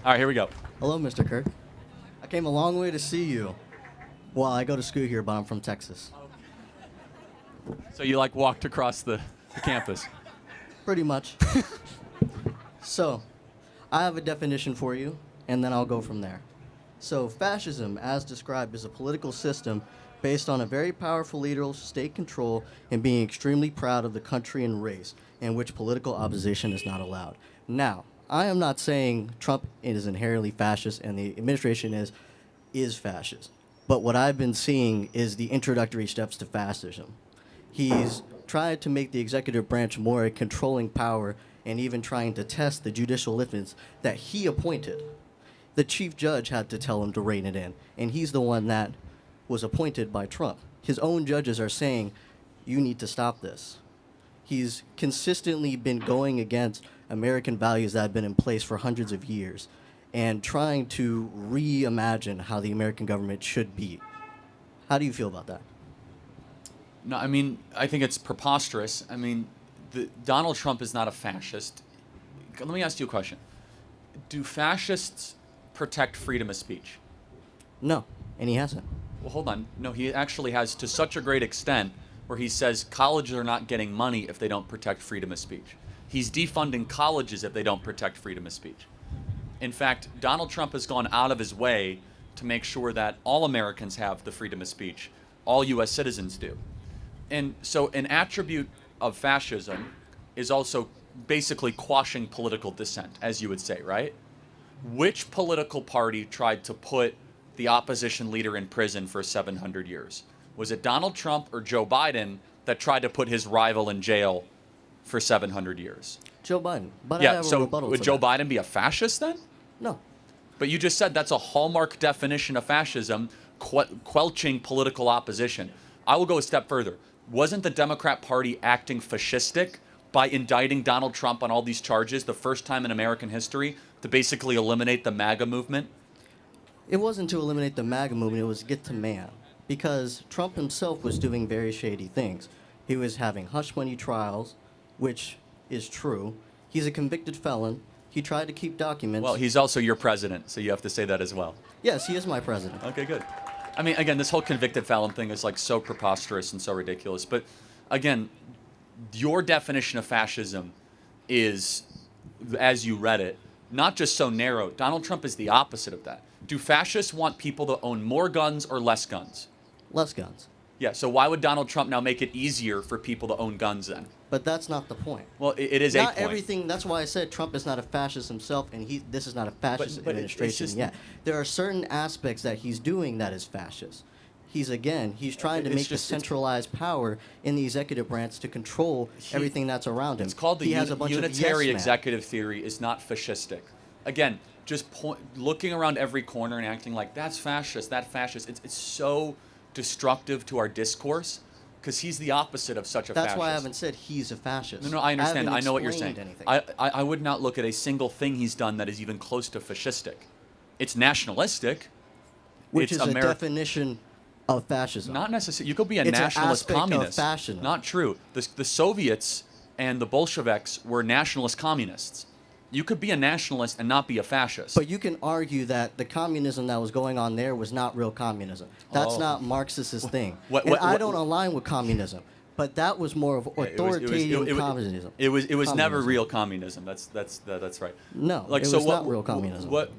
All right, here we go. Hello, Mr. Kirk. I came a long way to see you. Well, I go to school here, but I'm from Texas. So you like walked across the campus. Pretty much. So, I have a definition for you, and then I'll go from there. So, fascism, as described, is a political system based on a very powerful leader, state control, and being extremely proud of the country and race, in which political opposition is not allowed. Now, I am not saying Trump is inherently fascist and the administration is fascist. But what I've been seeing is the introductory steps to fascism. He's tried to make the executive branch more a controlling power and even trying to test the judicial limits that he appointed. The chief judge had to tell him to rein it in, and he's the one that was appointed by Trump. His own judges are saying, you need to stop this. He's consistently been going against American values that have been in place for hundreds of years and trying to reimagine how the American government should be. How do you feel about that? No, I mean, I think it's preposterous. I mean, Donald Trump is not a fascist. Let me ask you a question. Do fascists protect freedom of speech? No, and he hasn't. Well, hold on. No, he actually has, to such a great extent where he says colleges are not getting money if they don't protect freedom of speech. He's defunding colleges if they don't protect freedom of speech. In fact, Donald Trump has gone out of his way to make sure that all Americans have the freedom of speech. All U.S. citizens do. And so an attribute of fascism is also basically quashing political dissent, as you would say, right? Which political party tried to put the opposition leader in prison for 700 years? Was it Donald Trump or Joe Biden that tried to put his rival in jail for 700 years? Joe Biden. But I Yeah, have a so rebuttal would to Joe that. Biden be a fascist then? No. But you just said that's a hallmark definition of fascism, quelching political opposition. I will go a step further. Wasn't the Democrat Party acting fascistic by indicting Donald Trump on all these charges the first time in American history to basically eliminate the MAGA movement? It wasn't to eliminate the MAGA movement, it was to get to man. Because Trump himself was doing very shady things. He was having hush money trials, which is true. He's a convicted felon. He tried to keep documents. Well, he's also your president, so you have to say that as well. Yes, he is my president. Okay, good. I mean, again, this whole convicted felon thing is like so preposterous and so ridiculous. But again, your definition of fascism is, as you read it, not just so narrow. Donald Trump is the opposite of that. Do fascists want people to own more guns or less guns? Less guns. Yeah, so why would Donald Trump now make it easier for people to own guns then? But that's not the point. Well, it is a Not point. everything. That's why I said Trump is not a fascist himself, and this is not a fascist but administration it's just- yet. There are certain aspects that he's doing that is fascist. He's trying to It's make the just- centralized power in the executive branch to control everything that's around him. It's called the He has a bunch of unitary yes men. executive theory is not fascistic. Again, just looking around every corner and acting like that's fascist, that fascist. It's so destructive to our discourse because he's the opposite of such a That's fascist. why I haven't said he's a fascist. No, I understand. haven't I know what you're saying. explained anything. I would not look at a single thing he's done that is even close to fascistic. It's nationalistic. Which it's is a Ameri- definition of fascism. Not necessarily. You could be a It's an nationalist aspect of communist. fascism. Not true. The Soviets and the Bolsheviks were nationalist communists. You could be a nationalist and not be a fascist. But you can argue that the communism that was going on there was not real communism. That's Oh. not Marxist thing. What- and what- I what- don't align with communism. But that was more of authoritarian communism. It was never Communism. real communism. That's right. No, Like it so was what, not real communism. What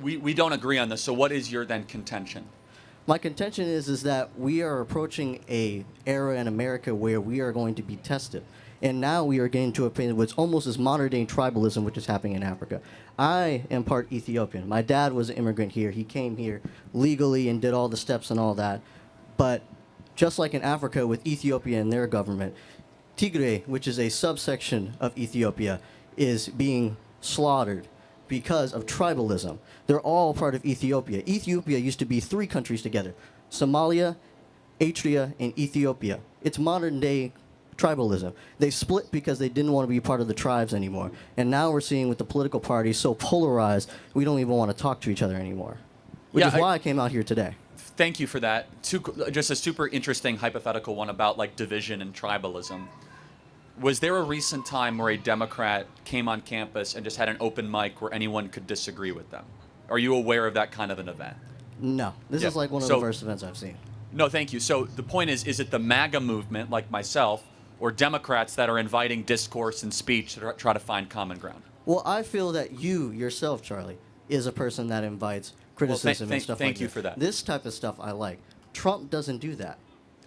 we don't agree on this. So what is your then contention? My contention is that we are approaching a era in America where we are going to be tested. And now we are getting to a point what's almost as modern-day tribalism, which is happening in Africa. I am part Ethiopian. My dad was an immigrant here. He came here legally and did all the steps and all that. But just like in Africa with Ethiopia and their government, Tigray, which is a subsection of Ethiopia, is being slaughtered because of tribalism. They're all part of Ethiopia. Ethiopia used to be 3 countries together: Somalia, Eritrea, and Ethiopia. It's modern-day tribalism. They split because they didn't want to be part of the tribes anymore. And now we're seeing with the political parties so polarized, we don't even want to talk to each other anymore. Which is why I came out here today. Thank you for that. Just a super interesting hypothetical one about like division and tribalism. Was there a recent time where a Democrat came on campus and just had an open mic where anyone could disagree with them? Are you aware of that kind of an event? No, this Yeah. is like one of So- the first events I've seen. No, thank you. So the point is it the MAGA movement, like myself, or Democrats that are inviting discourse and speech to try to find common ground? Well, I feel that you yourself, Charlie, is a person that invites criticism and stuff like that. thank you for that. This type of stuff I like. Trump doesn't do that.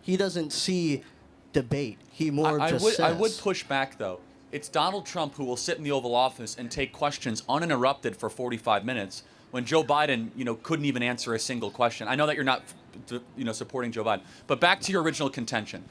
He doesn't see debate. He more I just would, says. I would push back, though. It's Donald Trump who will sit in the Oval Office and take questions uninterrupted for 45 minutes when Joe Biden, couldn't even answer a single question. I know that you're not, supporting Joe Biden. But back to your original contention.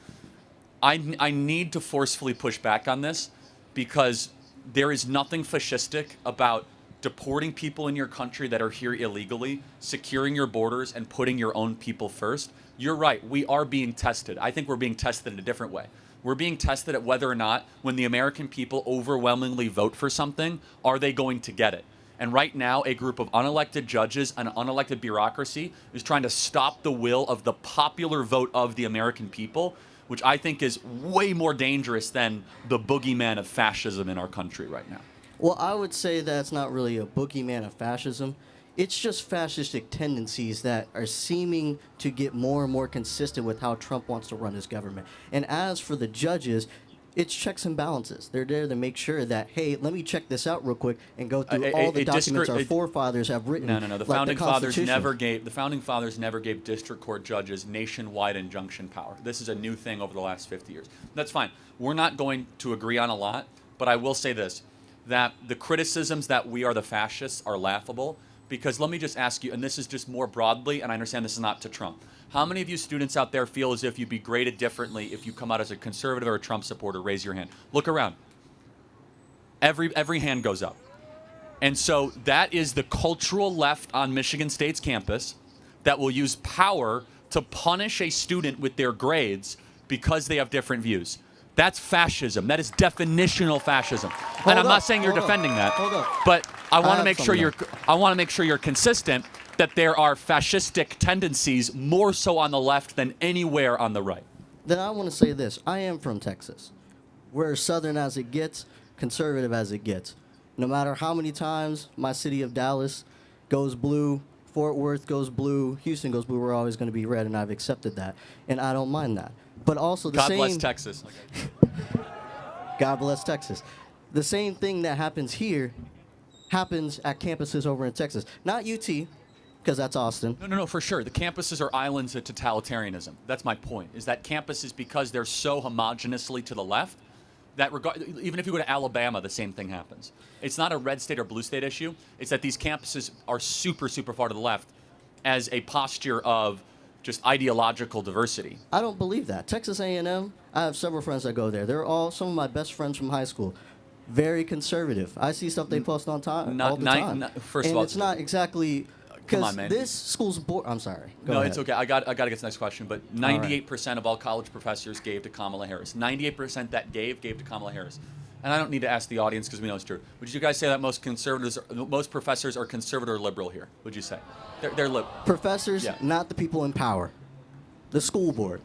I need to forcefully push back on this because there is nothing fascistic about deporting people in your country that are here illegally, securing your borders, and putting your own people first. You're right. We are being tested. I think we're being tested in a different way. We're being tested at whether or not, when the American people overwhelmingly vote for something, are they going to get it? And right now, a group of unelected judges and unelected bureaucracy is trying to stop the will of the popular vote of the American people, which I think is way more dangerous than the boogeyman of fascism in our country right now. Well, I would say that's not really a boogeyman of fascism. It's just fascistic tendencies that are seeming to get more and more consistent with how Trump wants to run his government. And as for the judges, it's checks and balances. They're there to make sure that, hey, let me check this out real quick and go through all the documents our forefathers have written. No. The founding fathers Constitution. the founding fathers never gave district court judges nationwide injunction power. This is a new thing over the last 50 years. That's fine. We're not going to agree on a lot, but I will say this, that the criticisms that we are the fascists are laughable. Because let me just ask you, and this is just more broadly, and I understand this is not to Trump. How many of you students out there feel as if you'd be graded differently if you come out as a conservative or a Trump supporter? Raise your hand. Look around. Every hand goes up. And so that is the cultural left on Michigan State's campus that will use power to punish a student with their grades because they have different views. That's fascism. That is definitional fascism. And I'm not saying you're defending that, but I want to make sure you're consistent that there are fascistic tendencies more so on the left than anywhere on the right. Then I want to say this. I am from Texas. We're southern as it gets, conservative as it gets. No matter how many times my city of Dallas goes blue, Fort Worth goes blue, Houston goes blue, we're always going to be red, and I've accepted that. And I don't mind that. But also the same... God bless Texas. God bless Texas. The same thing that happens here happens at campuses over in Texas. Not UT, because that's Austin. No, for sure. The campuses are islands of totalitarianism. That's my point, is that campuses, because they're so homogeneously to the left, that even if you go to Alabama, the same thing happens. It's not a red state or blue state issue. It's that these campuses are super, super far to the left as a posture of just ideological diversity. I don't believe that. Texas A&M, I have several friends that go there. They're all some of my best friends from high school. Very conservative. I see stuff they post on time all the time. First of all, it's not exactly... Come on, man. This school's board... I'm sorry. Go no, ahead. it's okay. I got to get to the next question. But 98% of all college professors gave to Kamala Harris. 98% that gave to Kamala Harris. And I don't need to ask the audience because we know it's true. Would you guys say that most professors are conservative or liberal here? Would you say? They're liberal. Professors, not the people in power. The school board.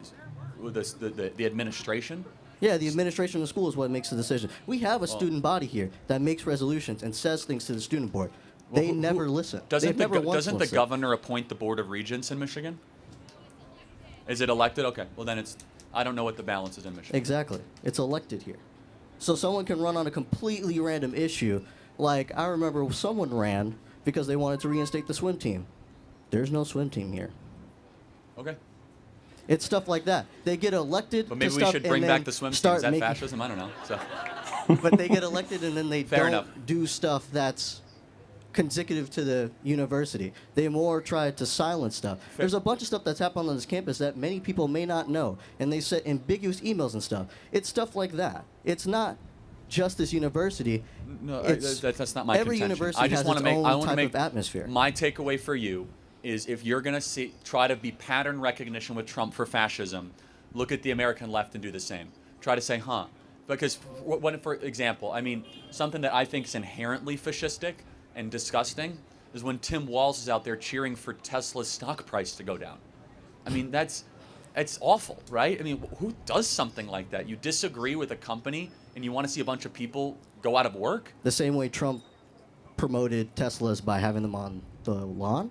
The administration? Yeah, the administration of the school is what makes the decision. We have a student body here that makes resolutions and says things to the student board. They never listen. Doesn't the governor appoint the board of regents in Michigan? Is it elected? Okay. Well, then I don't know what the balance is in Michigan. Exactly. It's elected here. So someone can run on a completely random issue. Like, I remember someone ran because they wanted to reinstate the swim team. There's no swim team here. Okay. It's stuff like that. They get elected. But maybe we should bring back the swim team. Is that fascism? I don't know. So. But they get elected and then they don't do stuff that's consecutive to the university. They more try to silence stuff. There's a bunch of stuff that's happened on this campus that many people may not know, and they send ambiguous emails and stuff. It's stuff like that. It's not just this university. No, that's not my every contention. University I just has want its to make, own I want type to make of atmosphere. My takeaway for you is if you're going to try to be pattern recognition with Trump for fascism, look at the American left and do the same. Try to say, because for example, I mean, something that I think is inherently fascistic and disgusting is when Tim Walz is out there cheering for Tesla's stock price to go down. I mean, it's awful, right? I mean, who does something like that? You disagree with a company and you want to see a bunch of people go out of work? The same way Trump promoted Teslas by having them on the lawn?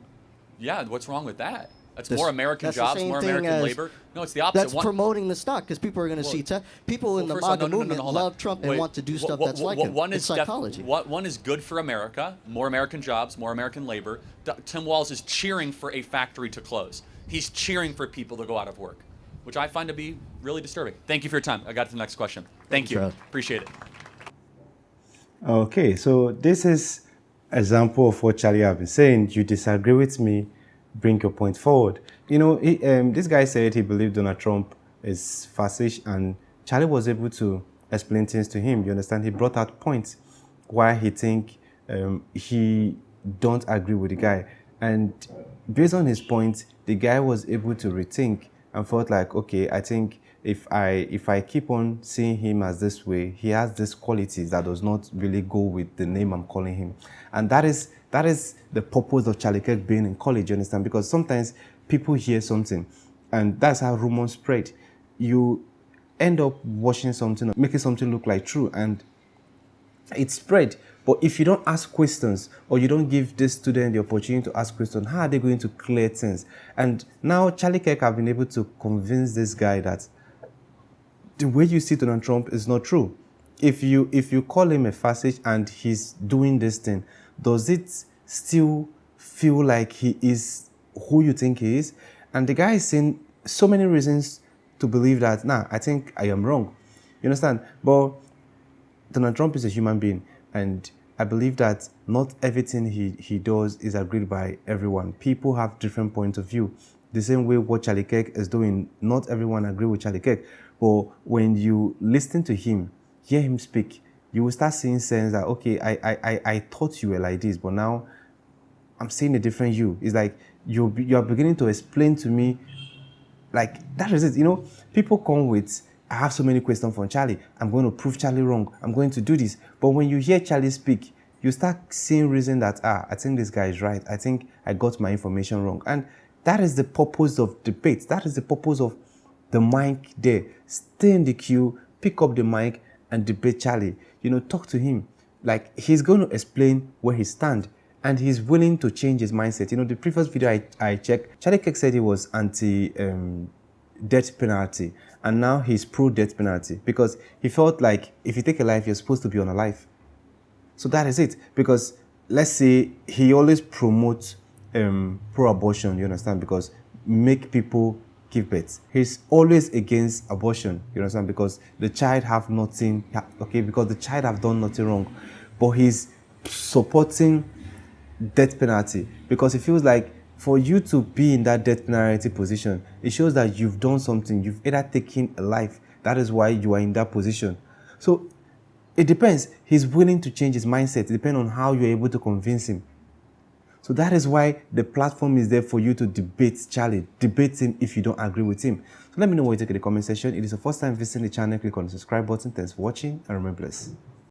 Yeah, what's wrong with that? That's This- more American that's the jobs, same more thing American as- labor. No, it's the opposite. That's promoting the stock because people are going to see people in the first of all, MAGA movement hold on. love Trump and Wait, want to do stuff wh- that's wh- like wh- him. one It's is def- psychology. One is good for America, more American jobs, more American labor. Tim Walz is cheering for a factory to close. He's cheering for people to go out of work, which I find to be really disturbing. Thank you for your time. I got to the next question. Thank you. Charles. Appreciate it. Okay, so this is example of what Charlie have been saying. You disagree with me, bring your point forward. You know, this guy said he believed Donald Trump is fascist, and Charlie was able to explain things to him. You understand? He brought out points why he think he don't agree with the guy, and based on his points, the guy was able to rethink and felt like, okay, I think if I keep on seeing him as this way, he has these qualities that does not really go with the name I'm calling him, and that is the purpose of Charlie Kirk being in college. You understand? Because sometimes people hear something, and that's how rumors spread. You end up watching something, making something look like true, and it spread. But if you don't ask questions, or you don't give this student the opportunity to ask questions, how are they going to clear things? And now Charlie Kirk have been able to convince this guy that the way you see Donald Trump is not true. If you call him a fascist and he's doing this thing, does it still feel like he is who you think he is? And the guy is saying so many reasons to believe that, nah, I think I am wrong. You understand? But Donald Trump is a human being, and I believe that not everything he does is agreed by everyone. People have different points of view. The same way what Charlie Kirk is doing, not everyone agree with Charlie Kirk. But when you listen to him, hear him speak, you will start seeing sense that, okay, I thought you were like this, but now I'm seeing a different you. It's like you are beginning to explain to me, like, that is it. You know, people come with, I have so many questions from Charlie. I'm going to prove Charlie wrong. I'm going to do this. But when you hear Charlie speak, you start seeing reason that, I think this guy is right. I think I got my information wrong. And that is the purpose of debate. That is the purpose of the mic there. Stay in the queue, pick up the mic, and debate Charlie. You know, talk to him. Like, he's going to explain where he stands. And he's willing to change his mindset. You know, the previous video I checked, Charlie Kirk said he was anti-death penalty. And now he's pro-death penalty. Because he felt like if you take a life, you're supposed to be on a life. So that is it. Because let's say he always promotes pro-abortion, you understand? Because make people give birth. He's always against abortion, you understand? Because the child have nothing, okay, because the child have done nothing wrong. But he's supporting death penalty because he feels like for you to be in that death penalty position, it shows that you've done something. You've either taken a life. That is why you are in that position. So it depends. He's willing to change his mindset. It depends on how you're able to convince him. So that is why the platform is there for you to debate Charlie. Debate him if you don't agree with him. So let me know what you think in the comment section. If it is the first time visiting the channel, click on the subscribe button. Thanks for watching and remember blessed.